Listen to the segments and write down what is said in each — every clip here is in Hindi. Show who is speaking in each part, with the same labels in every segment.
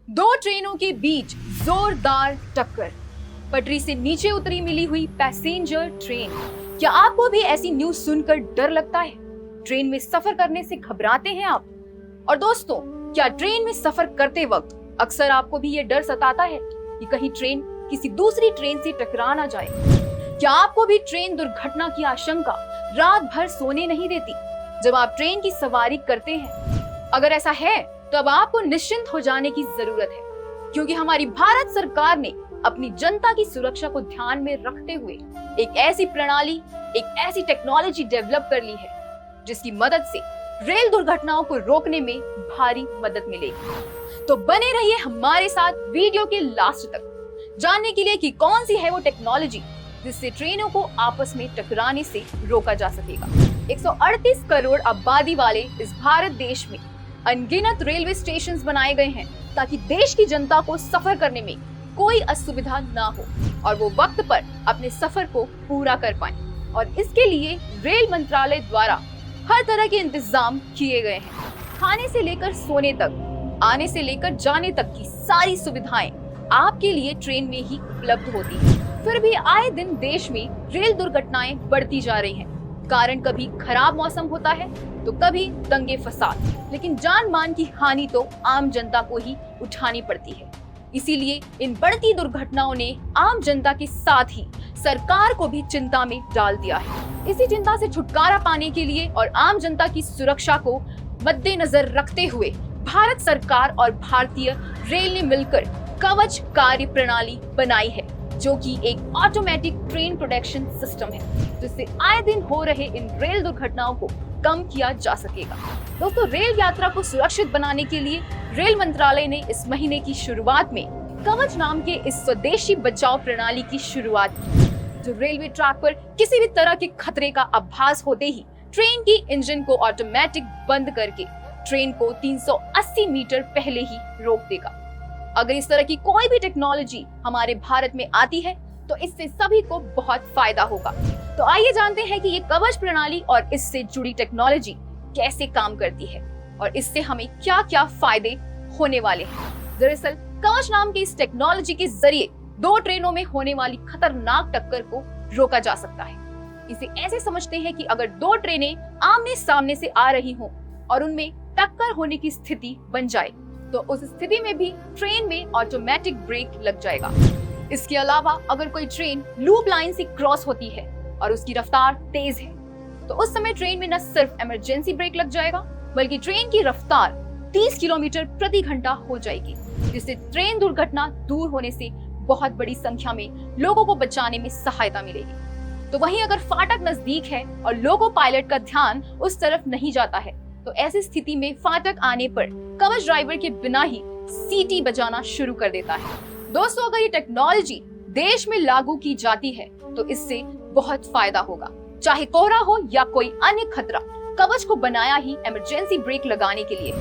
Speaker 1: दो ट्रेनों के बीच जोरदार टक्कर, पटरी से नीचे उतरी मिली हुई पैसेंजर ट्रेन। क्या आपको भी ऐसी न्यूज सुनकर डर लगता है? ट्रेन में सफर करने से घबराते हैं आप? और दोस्तों, क्या ट्रेन में सफर करते वक्त अक्सर आपको भी ये डर सताता है कि कहीं ट्रेन किसी दूसरी ट्रेन से टकरा ना जाए? क्या आपको भी ट्रेन दुर्घटना की आशंका रात भर सोने नहीं देती जब आप ट्रेन की सवारी करते हैं? अगर ऐसा है तो अब आपको निश्चिंत हो जाने की जरूरत है, क्योंकि हमारी भारत सरकार ने अपनी जनता की सुरक्षा को ध्यान में रखते हुए एक ऐसी प्रणाली, एक ऐसी टेक्नोलॉजी डेवलप कर ली है जिसकी मदद से रेल दुर्घटनाओं को रोकने में भारी मदद मिलेगी। तो बने रहिए हमारे साथ वीडियो के लास्ट तक जानने के लिए कि कौन सी है वो टेक्नोलॉजी जिससे ट्रेनों को आपस में टकराने से रोका जा सकेगा। 138 करोड़ आबादी वाले इस भारत देश में अनगिनत रेलवे स्टेशंस बनाए गए हैं ताकि देश की जनता को सफर करने में कोई असुविधा ना हो और वो वक्त पर अपने सफर को पूरा कर पाए। और इसके लिए रेल मंत्रालय द्वारा हर तरह के इंतजाम किए गए हैं। खाने से लेकर सोने तक, आने से लेकर जाने तक की सारी सुविधाएं आपके लिए ट्रेन में ही उपलब्ध होती हैं। फिर भी आए दिन देश में रेल दुर्घटनाएं बढ़ती जा रही हैं। कारण कभी खराब मौसम होता है तो कभी दंगे फसाद, लेकिन जान मान की हानि तो आम जनता को ही उठानी पड़ती है। इसीलिए इन बढ़ती दुर्घटनाओं ने आम जनता के साथ ही सरकार को भी चिंता में डाल दिया है। इसी चिंता से छुटकारा पाने के लिए और आम जनता की सुरक्षा को मद्देनजर रखते हुए भारत सरकार और भारतीय रेल ने मिलकर कवच कार्य प्रणाली बनाई है, जो कि एक ऑटोमेटिक ट्रेन प्रोटेक्शन सिस्टम है, जिससे आए दिन हो रहे इन रेल दुर्घटनाओं को कम किया जा सकेगा। दोस्तों, रेल यात्रा को सुरक्षित बनाने के लिए रेल मंत्रालय ने इस महीने की शुरुआत में कवच नाम के इस स्वदेशी बचाव प्रणाली की शुरुआत की, जो रेलवे ट्रैक पर किसी भी तरह के खतरे का आभास होते ही ट्रेन की इंजन को ऑटोमेटिक बंद करके ट्रेन को 380 मीटर पहले ही रोक देगा। अगर इस तरह की कोई भी टेक्नोलॉजी हमारे भारत में आती है तो इससे सभी को बहुत फायदा होगा। तो आइए जानते हैं कि ये कवच प्रणाली और इससे जुड़ी टेक्नोलॉजी कैसे काम करती है और इससे हमें क्या क्या फायदे होने वाले हैं। दरअसल कवच नाम की इस टेक्नोलॉजी के जरिए दो ट्रेनों में होने वाली खतरनाक टक्कर को रोका जा सकता है। इसे ऐसे समझते हैं कि अगर दो ट्रेनें आमने सामने से आ रही हों और उनमें टक्कर होने की स्थिति बन जाए तो उस स्थिति में भी ट्रेन में ऑटोमेटिक ब्रेक लग जाएगा। इसके अलावा अगर कोई ट्रेन लूप लाइन से क्रॉस होती है और उसकी रफ्तार तेज है तो उस समय ट्रेन में न सिर्फ इमरजेंसी ब्रेक लग जाएगा बल्कि ट्रेन की रफ्तार 30 किलोमीटर प्रति घंटा हो जाएगी, जिससे ट्रेन दुर्घटना दूर होने से बहुत बड़ी संख्या में लोगों को बचाने में सहायता मिलेगी। तो वहीं अगर फाटक नजदीक है और लोको पायलट का ध्यान उस तरफ नहीं जाता है तो ऐसी स्थिति में फाटक आने पर कवच ड्राइवर के बिना ही सीटी बजाना शुरू कर देता है। दोस्तों, अगर ये टेक्नोलॉजी देश में लागू की जाती है तो इससे बहुत फायदा होगा। चाहे कोहरा हो या कोई अन्य खतरा, कवच को बनाया ही इमरजेंसी ब्रेक लगाने के लिए।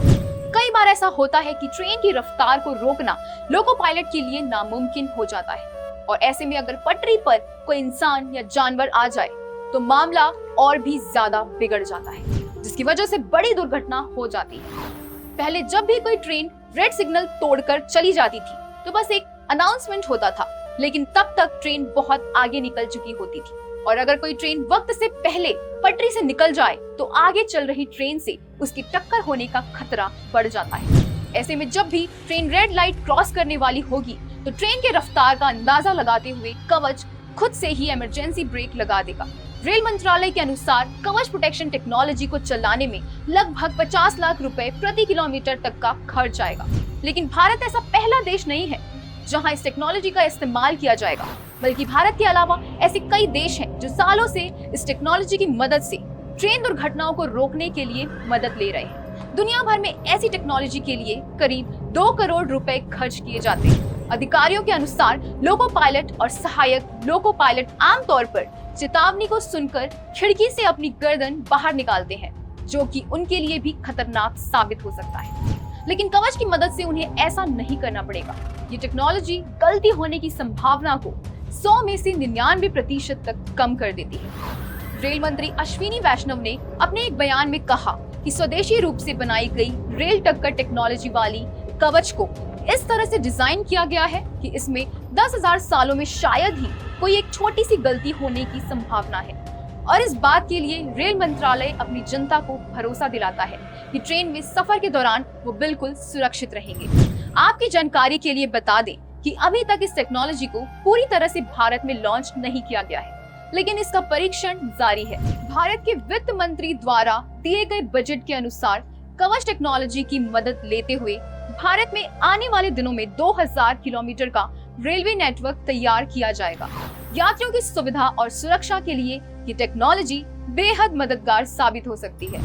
Speaker 1: कई बार ऐसा होता है कि ट्रेन की रफ्तार को रोकना लोको पायलट के लिए नामुमकिन हो जाता है और ऐसे में अगर पटरी पर कोई इंसान या जानवर आ जाए तो मामला और भी ज्यादा बिगड़ जाता है, जिसकी वजह से बड़ी दुर्घटना हो जाती है। पहले जब भी कोई ट्रेन रेड सिग्नल तोड़कर चली जाती थी तो बस एक अनाउंसमेंट होता था, लेकिन तब तक ट्रेन बहुत आगे निकल चुकी होती थी और अगर कोई ट्रेन वक्त से पहले पटरी से निकल जाए तो आगे चल रही ट्रेन से उसकी टक्कर होने का खतरा बढ़ जाता है। ऐसे में जब भी ट्रेन रेड लाइट क्रॉस करने वाली होगी तो ट्रेन के रफ्तार का अंदाजा लगाते हुए कवच खुद से ही इमरजेंसी ब्रेक लगा देगा। रेल मंत्रालय के अनुसार कवच प्रोटेक्शन टेक्नोलॉजी को चलाने में लगभग 50 लाख रुपए प्रति किलोमीटर तक का खर्च आएगा। लेकिन भारत ऐसा पहला देश नहीं है जहां इस टेक्नोलॉजी का इस्तेमाल किया जाएगा, बल्कि भारत के अलावा ऐसे कई देश हैं जो सालों से इस टेक्नोलॉजी की मदद से ट्रेन दुर्घटनाओं को रोकने के लिए मदद ले रहे हैं। दुनिया भर में ऐसी टेक्नोलॉजी के लिए करीब 2 करोड़ रुपए खर्च किए जाते हैं। अधिकारियों के अनुसार लोको पायलट और सहायक लोको पायलट आमतौर पर चेतावनी को सुनकर खिड़की से अपनी गर्दन बाहर निकालते हैं, जो कि उनके लिए भी खतरनाक साबित हो सकता है। लेकिन कवच की मदद से उन्हें ऐसा नहीं करना पड़ेगा। ये टेक्नोलॉजी गलती होने की संभावना को 100 में से 99% तक कम कर देती है। रेल मंत्री अश्विनी वैष्णव ने अपने एक बयान में कहा कि स्वदेशी रूप से बनाई गई रेल टक्कर टेक्नोलॉजी वाली कवच को इस तरह से डिजाइन किया गया है कि इसमें 10,000 सालों में शायद ही कोई एक छोटी सी गलती होने की संभावना है। और इस बात के लिए रेल मंत्रालय अपनी जनता को भरोसा दिलाता है कि ट्रेन में सफर के दौरान वो बिल्कुल सुरक्षित रहेंगे। आपकी जानकारी के लिए बता दें कि अभी तक इस टेक्नोलॉजी को पूरी तरह से भारत में लॉन्च नहीं किया गया है, लेकिन इसका परीक्षण जारी है। भारत के वित्त मंत्री द्वारा दिए गए बजट के अनुसार कवच टेक्नोलॉजी की मदद लेते हुए भारत में आने वाले दिनों में 2000 किलोमीटर का रेलवे नेटवर्क तैयार किया जाएगा। यात्रियों की सुविधा और सुरक्षा के लिए ये टेक्नोलॉजी बेहद मददगार साबित हो सकती है।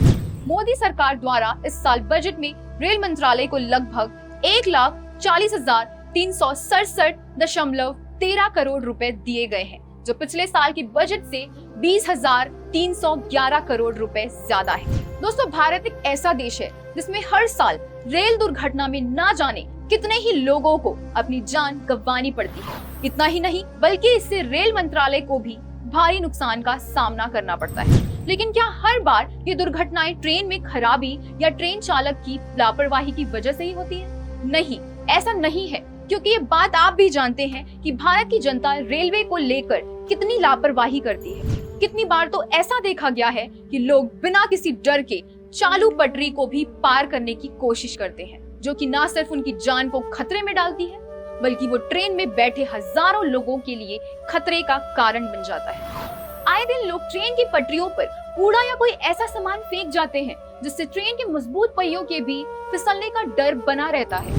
Speaker 1: मोदी सरकार द्वारा इस साल बजट में रेल मंत्रालय को लगभग 1,40,367.13 करोड़ रुपए दिए गए हैं, जो पिछले साल के बजट से 20,311 करोड़ रुपए ज्यादा है। दोस्तों, भारत एक ऐसा देश है जिसमें हर साल रेल दुर्घटना में ना जाने कितने ही लोगों को अपनी जान गंवानी पड़ती है। इतना ही नहीं, बल्कि इससे रेल मंत्रालय को भी भारी नुकसान का सामना करना पड़ता है। लेकिन क्या हर बार ये दुर्घटनाएं ट्रेन में खराबी या ट्रेन चालक की लापरवाही की वजह से ही होती है? नहीं, ऐसा नहीं है, क्योंकि ये बात आप भी जानते हैं कि भारत की जनता रेलवे को लेकर कितनी लापरवाही करती है। कितनी बार तो ऐसा देखा गया है कि लोग बिना किसी डर के चालू पटरी को भी पार करने की कोशिश करते हैं, जो कि न सिर्फ उनकी जान को खतरे में डालती है, बल्कि वो ट्रेन में बैठे हजारों लोगों के लिए खतरे का कारण बन जाता है। आए दिन लोग ट्रेन की पटरियों पर कूड़ा या कोई ऐसा सामान फेंक जाते हैं जिससे ट्रेन के मजबूत पहियों के भी फिसलने का डर बना रहता है।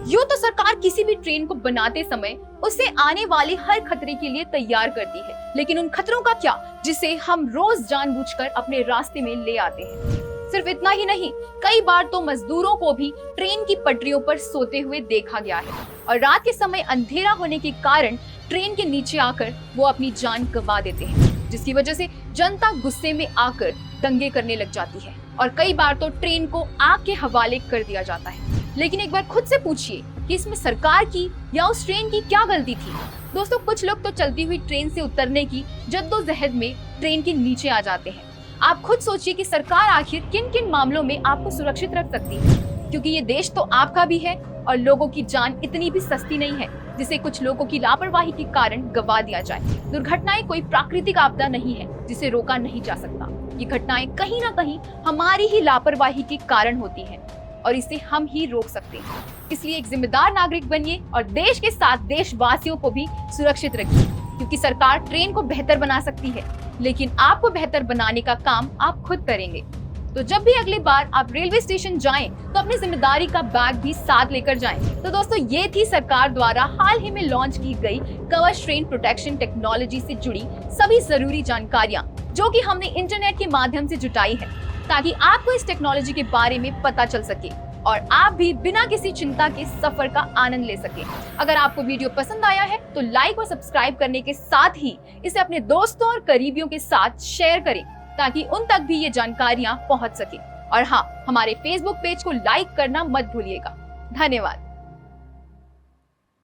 Speaker 1: यूं तो सरकार किसी भी ट्रेन को बनाते समय उसे आने वाले हर खतरे के लिए तैयार करती है, लेकिन उन खतरों का क्या जिसे हम रोज जानबूझकर अपने रास्ते में ले आते हैं। सिर्फ इतना ही नहीं, कई बार तो मजदूरों को भी ट्रेन की पटरियों पर सोते हुए देखा गया है और रात के समय अंधेरा होने के कारण ट्रेन के नीचे आकर वो अपनी जान गंवा देते हैं, जिसकी वजह से जनता गुस्से में आकर दंगे करने लग जाती है और कई बार तो ट्रेन को आग के हवाले कर दिया जाता है। लेकिन एक बार खुद से पूछिए कि इसमें सरकार की या उस ट्रेन की क्या गलती थी। दोस्तों, कुछ लोग तो चलती हुई ट्रेन से उतरने की जद्दोजहद में ट्रेन के नीचे आ जाते हैं। आप खुद सोचिए कि सरकार आखिर किन किन मामलों में आपको सुरक्षित रख सकती है, क्योंकि ये देश तो आपका भी है और लोगों की जान इतनी भी सस्ती नहीं है जिसे कुछ लोगों की लापरवाही के कारण गंवा दिया जाए। दुर्घटनाएं कोई प्राकृतिक आपदा नहीं है जिसे रोका नहीं जा सकता। ये घटनाएं कहीं ना कहीं हमारी ही लापरवाही के कारण होती है और इसे हम ही रोक सकते हैं। इसलिए एक जिम्मेदार नागरिक बनिए और देश के साथ देशवासियों को भी सुरक्षित रखिए, क्योंकि सरकार ट्रेन को बेहतर बना सकती है, लेकिन आपको बेहतर बनाने का काम आप खुद करेंगे। तो जब भी अगली बार आप रेलवे स्टेशन जाएं, तो अपनी जिम्मेदारी का बैग भी साथ लेकर जाएं। तो दोस्तों, ये थी सरकार द्वारा हाल ही में लॉन्च की गई कवच ट्रेन प्रोटेक्शन टेक्नोलॉजी से जुड़ी सभी जरूरी जानकारियां, जो कि हमने इंटरनेट के माध्यम से जुटाई है, ताकि आपको इस टेक्नोलॉजी के बारे में पता चल सके और आप भी बिना किसी चिंता के सफर का आनंद ले सके। अगर आपको वीडियो पसंद आया है तो लाइक और सब्सक्राइब करने के साथ ही इसे अपने दोस्तों और करीबियों के साथ शेयर करें, ताकि उन तक भी ये जानकारियां पहुंच सके। और हाँ, हमारे फेसबुक पेज को लाइक करना मत भूलिएगा। धन्यवाद।